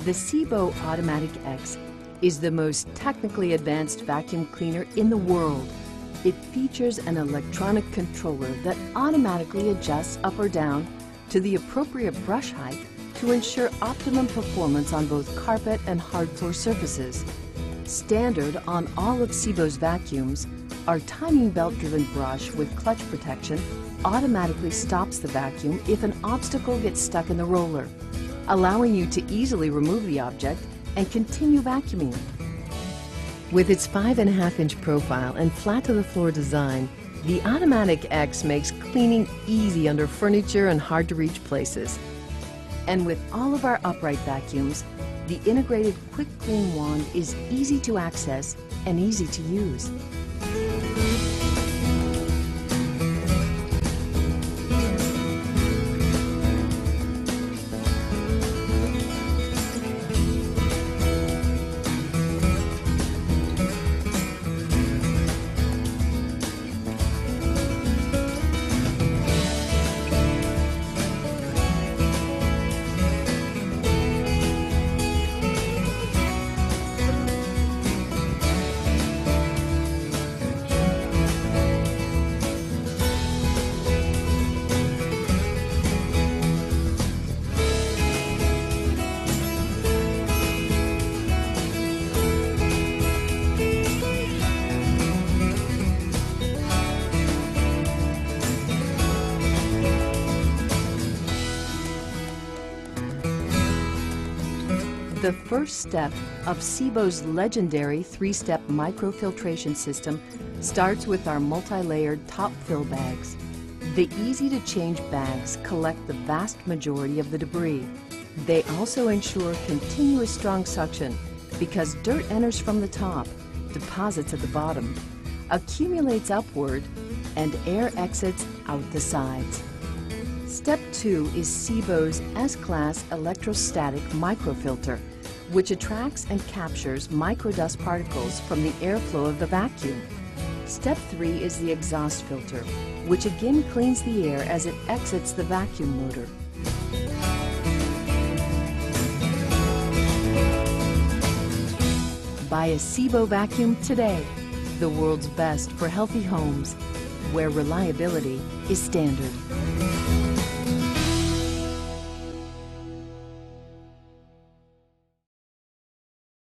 The Sebo Automatic X is the most technically advanced vacuum cleaner in the world. It features an electronic controller that automatically adjusts up or down to the appropriate brush height to ensure optimum performance on both carpet and hard floor surfaces. Standard on all of Sebo's vacuums, our timing belt-driven brush with clutch protection automatically stops the vacuum if an obstacle gets stuck in the roller, allowing you to easily remove the object and continue vacuuming. With its 5.5-inch profile and flat-to-the-floor design, the Automatic X makes cleaning easy under furniture and hard-to-reach places. And with all of our upright vacuums, the integrated Quick Clean wand is easy to access and easy to use. The first step of Sebo's legendary 3-step microfiltration system starts with our multi-layered top fill bags. The easy-to-change bags collect the vast majority of the debris. They also ensure continuous strong suction because dirt enters from the top, deposits at the bottom, accumulates upward, and air exits out the sides. Step 2 is Sebo's S-Class electrostatic microfilter, which attracts and captures microdust particles from the airflow of the vacuum. Step 3 is the exhaust filter, which again cleans the air as it exits the vacuum motor. Buy a Sebo vacuum today, the world's best for healthy homes, where reliability is standard.